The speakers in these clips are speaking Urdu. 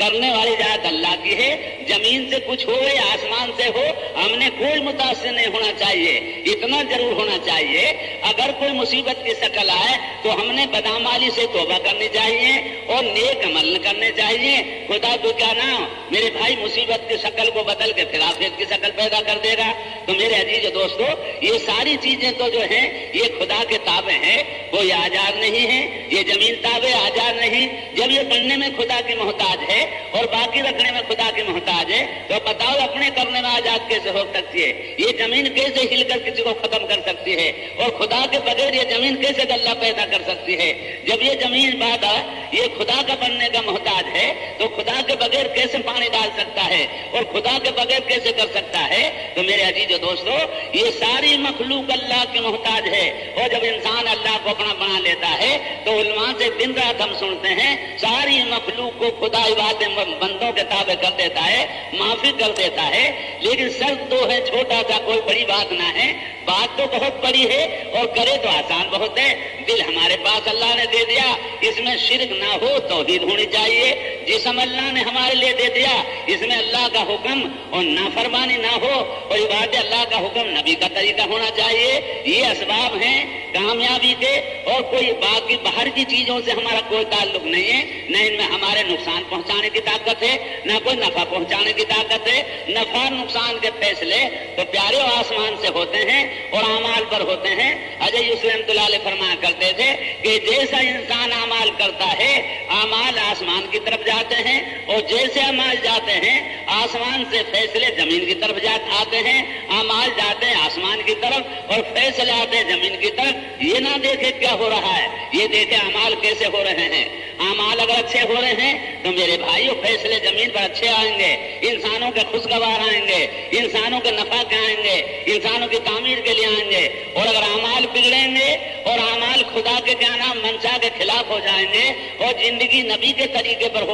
کرنے والی ذات اللہ کی ہے. زمین سے کچھ ہو یا آسمان سے ہو, ہم نے کوئی متاثر نہیں ہونا چاہیے. اتنا ضرور ہونا چاہیے اگر کوئی مصیبت کی شکل آئے تو ہم نے بدعمالی سے توبہ کرنی چاہیے اور نیک عمل کرنے چاہیے. خدا تو کیا نام میرے بھائی مصیبت کی شکل کو بدل کے پھر آفیت کی شکل پیدا کر دے گا. تو میرے عزیز دوستو, یہ ساری چیزیں تو جو ہیں یہ خدا کے تابع ہیں, کوئی آزاد نہیں ہے. یہ زمین تابع آزاد نہیں. جب یہ بننے میں خدا کی محتاج ہے اور باقی رکھنے میں خدا کی محتاج ہے تو بتاؤ اپنے کرنے میں آزاد کیسے ہو سکتی ہے؟ یہ زمین کیسے ہل کر کسی کو ختم کر سکتی ہے؟ اور خدا کے بغیر یہ زمین کیسے غلہ پیدا کر سکتی ہے؟ جب یہ زمین بادا یہ خدا کا بننے کا محتاج ہے تو خدا کے بغیر کیسے پانی ڈال سکتا ہے اور خدا کے بغیر کیسے کر سکتا ہے؟ تو میرے عزیز دوستو, یہ ساری مخلوق اللہ کی محتاج ہے. اور جب انسان اللہ کو اپنا بنا لیتا ہے تو علماء سے دن رات ہم سنتے ہیں ساری مخلوق کو خدا عبادت بندوں کے تابع کر دیتا ہے, معافی کر دیتا ہے. لیکن شرط تو ہے چھوٹا سا, کوئی بڑی بات نہ ہے. بات تو بہت بڑی ہے اور کرے تو آسان بہت ہے. دل ہمارے پاس اللہ نے دے دیا, اس میں شرک نہ ہو, توحید ہونی چاہیے. جسم اللہ نے ہمارے لیے دے دیا, اس میں اللہ کا حکم اور نافرمانی نہ ہو اور عبادت اللہ کا حکم نبی کا طریقہ ہونا چاہیے. یہ اسباب ہیں کامیابی کے, اور کوئی باقی باہر کی چیزوں سے ہمارا کوئی تعلق نہیں ہے. نہ ان میں ہمارے نقصان پہنچانے کی طاقت ہے نہ کوئی نفع پہنچانے کی طاقت ہے. نفع نقصان کے فیصلے تو پیارے آسمان سے ہوتے ہیں اور اعمال پر ہوتے ہیں. اجے یوسف رحمۃ اللہ علیہ فرمایا کرتے تھے کہ جیسا انسان اعمال کرتا ہے اعمال آسمان کی طرف جاتے ہیں, اور جیسے اعمال جاتے ہیں آسمان سے فیصلے زمین کی طرف آتے ہیں. اعمال جاتے ہیں آسمان کی طرف اور فیصلے آتے ہیں زمین کی طرف. یہ نہ دیکھے کیا ہو رہا ہے, یہ دیکھے اعمال کیسے ہو رہے ہیں. اعمال اگر اچھے ہو رہے ہیں تو میرے بھائیوں فیصلے زمین پر اچھے آئیں گے, انسانوں کے خوشگوار آئیں گے, انسانوں کے نفع کے آئیں گے, انسانوں کی تعمیر کے لیے آئیں گے. اور اگر اعمال بگڑیں گے اور اعمال خدا کے کیا نام منشا کے خلاف ہو جائیں گے اور زندگی نبی کے طریقے پر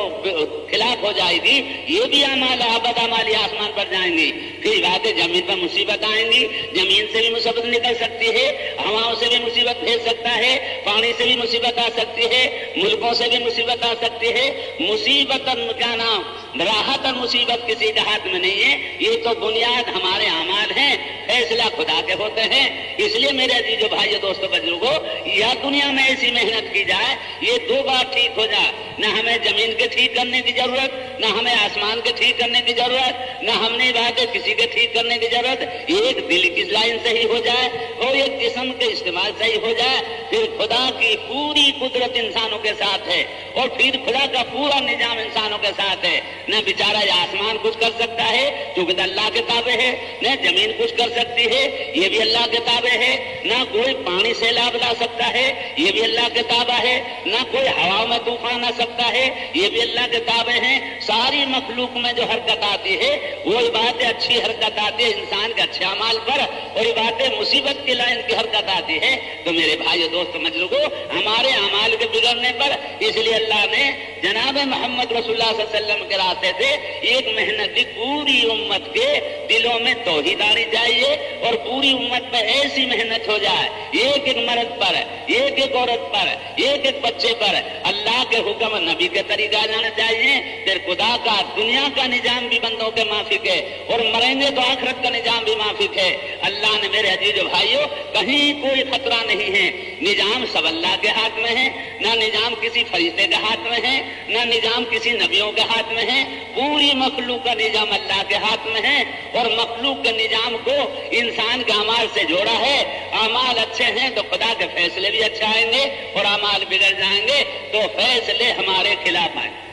خلاف ہو جائے گی, یہ بھی اعمال آباد اعمالی آسمان پر جائیں گی. پھر باتیں زمین پر مصیبت آئیں گی. زمین سے بھی مصیبت نکل سکتی ہے, ہواؤں سے بھی مصیبت بھیج سکتا ہے, پانی سے بھی مصیبت آ سکتی ہے, ملکوں سے بھی مصیبت آ سکتی ہے. مصیبت کیا نام راحت اور مصیبت کسی کے ہاتھ میں نہیں ہے. یہ تو بنیاد ہمارے اعمال ہیں, فیصلہ خدا کے ہوتے ہیں. اس لیے میرے عزیزو بھائیو دوستو بزرگو, یا دنیا میں ایسی محنت کی جائے یہ دو بات ٹھیک ہو جائے. نہ ہمیں زمین کے ٹھیک کرنے کی ضرورت, نہ ہمیں آسمان کے ٹھیک کرنے کی ضرورت, نہ ہم نے باتیں کسی کے ٹھیک کرنے کی ضرورت. ایک دل کی لائن صحیح ہو جائے اور ایک جسم کے استعمال صحیح ہو جائے, پھر خدا کی پوری قدرت انسانوں کے ساتھ ہے اور پھر خدا کا پورا نظام انسانوں کے ساتھ ہے. نہ بیچارہ یہ آسمان کچھ کر سکتا ہے کیونکہ اللہ کے تابع ہے, نہ زمین کچھ کر سکتی ہے یہ بھی اللہ کے تابع ہے, نہ کوئی پانی سیلاب لا سکتا ہے یہ بھی اللہ کے تابع ہے, نہ کوئی ہوا میں طوفان آ سکتا ہے یہ بھی اللہ کے تابع ہے. ساری مخلوق میں جو حرکت آتی ہے وہی باتیں اچھی حرکت آتی ہے انسان کے اچھے اعمال پر, اور یہ باتیں مصیبت کی لائن کی حرکت آتی ہے. تو میرے بھائی دوست مجلوگو, ہمارے اعمال کے بگڑنے پر اس لیے اللہ نے جناب محمد رسول اللہ صلی اللہ علیہ وسلم کے راستے سے ایک محنت پوری امت کے دلوں میں توحید آنی چاہیے اور پوری امت پہ ایسی محنت ہو جائے ایک ایک مرد پر, ایک ایک عورت پر, ایک ایک بچے پر اللہ کے حکم نبی کے طریقہ جانا چاہیے. پھر خدا کا دنیا کا نظام بھی بندوں کے مافک ہے اور مریں گے تو آخرت کا نظام بھی مافک ہے. اللہ نے میرے عزیز بھائیوں کہیں کوئی خطرہ نہیں ہے, نظام سب اللہ کے ہاتھ میں ہے, نہ نظام کسی فرشتے کے ہاتھ میں ہے, نہ نظام کسی نبیوں کے ہاتھ میں ہے. پوری مخلوق کا نظام اللہ کے ہاتھ میں ہے اور مخلوق کے نظام کو انسان کے اعمال سے جوڑا ہے. اعمال اچھے ہیں تو خدا کے فیصلے بھی اچھے آئیں گے اور اعمال بگڑ جائیں گے تو فیصلے ہمارے خلاف آئیں گے.